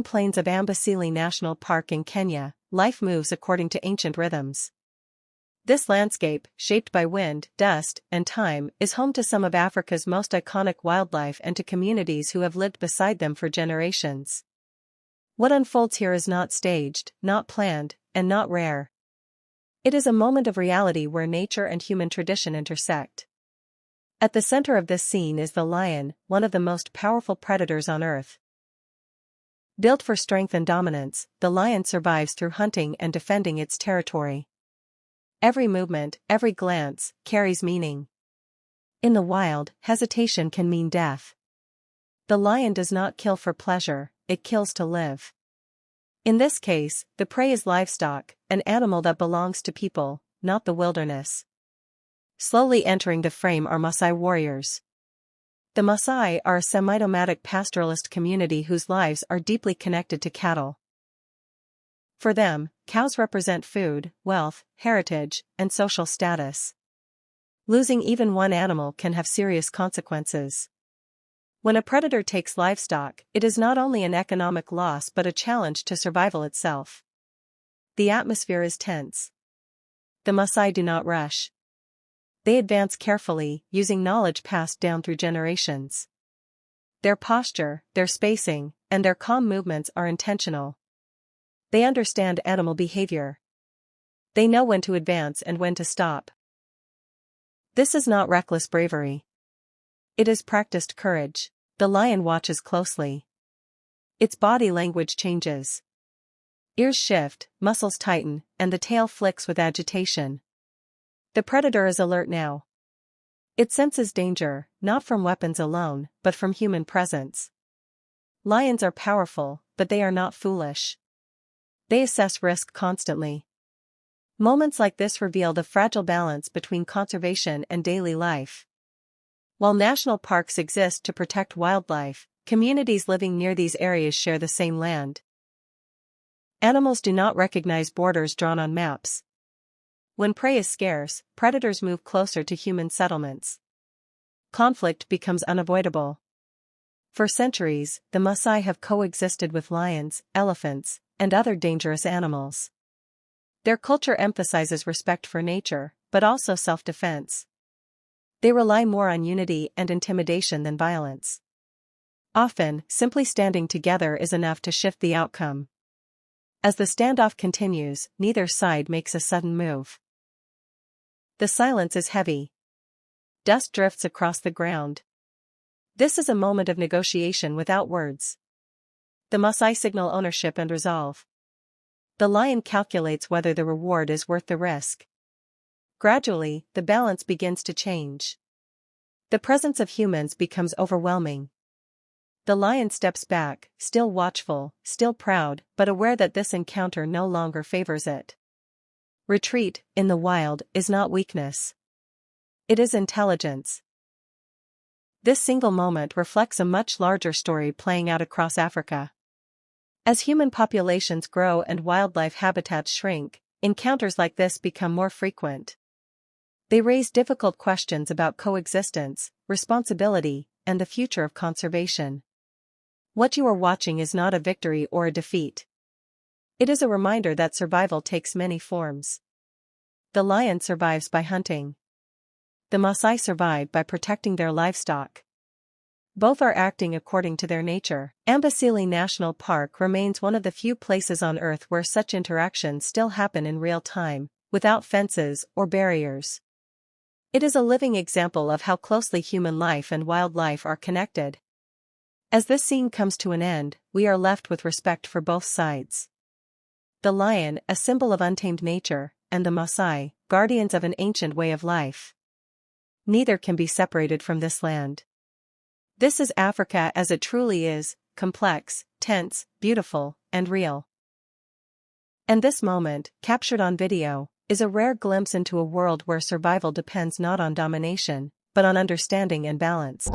plains of Amboseli National Park in Kenya, life moves according to ancient rhythms. This landscape, shaped by wind, dust, and time, is home to some of Africa's most iconic wildlife and to communities who have lived beside them for generations. What unfolds here is not staged, not planned, and not rare. It is a moment of reality where nature and human tradition intersect. At the center of this scene is the lion, one of the most powerful predators on Earth. Built for strength and dominance, the lion survives through hunting and defending its territory. Every movement, every glance, carries meaning. In the wild, hesitation can mean death. The lion does not kill for pleasure, it kills to live. In this case, the prey is livestock, an animal that belongs to people, not the wilderness. Slowly entering the frame are Maasai warriors. The Maasai are a semi-nomadic pastoralist community whose lives are deeply connected to cattle. For them, cows represent food, wealth, heritage, and social status. Losing even one animal can have serious consequences. When a predator takes livestock, it is not only an economic loss but a challenge to survival itself. The atmosphere is tense. The Maasai do not rush. They advance carefully, using knowledge passed down through generations. Their posture, their spacing, and their calm movements are intentional. They understand animal behavior. They know when to advance and when to stop. This is not reckless bravery. It is practiced courage. The lion watches closely. Its body language changes. Ears shift, muscles tighten, and the tail flicks with agitation. The predator is alert now. It senses danger, not from weapons alone, but from human presence. Lions are powerful, but they are not foolish. They assess risk constantly. Moments like this reveal the fragile balance between conservation and daily life. While national parks exist to protect wildlife, communities living near these areas share the same land. Animals do not recognize borders drawn on maps. When prey is scarce, predators move closer to human settlements. Conflict becomes unavoidable. For centuries, the Maasai have coexisted with lions, elephants, and other dangerous animals. Their culture emphasizes respect for nature, but also self-defense. They rely more on unity and intimidation than violence. Often, simply standing together is enough to shift the outcome. As the standoff continues, neither side makes a sudden move. The silence is heavy. Dust drifts across the ground. This is a moment of negotiation without words. The Maasai signal ownership and resolve. The lion calculates whether the reward is worth the risk. Gradually, the balance begins to change. The presence of humans becomes overwhelming. The lion steps back, still watchful, still proud, but aware that this encounter no longer favors it. Retreat, in the wild, is not weakness. It is intelligence. This single moment reflects a much larger story playing out across Africa. As human populations grow and wildlife habitats shrink, encounters like this become more frequent. They raise difficult questions about coexistence, responsibility, and the future of conservation. What you are watching is not a victory or a defeat. It is a reminder that survival takes many forms. The lion survives by hunting. The Maasai survive by protecting their livestock. Both are acting according to their nature. Amboseli National Park remains one of the few places on Earth where such interactions still happen in real time, without fences or barriers. It is a living example of how closely human life and wildlife are connected. As this scene comes to an end, we are left with respect for both sides. The lion, a symbol of untamed nature, and the Maasai, guardians of an ancient way of life. Neither can be separated from this land. This is Africa as it truly is, complex, tense, beautiful, and real. And this moment, captured on video, is a rare glimpse into a world where survival depends not on domination, but on understanding and balance.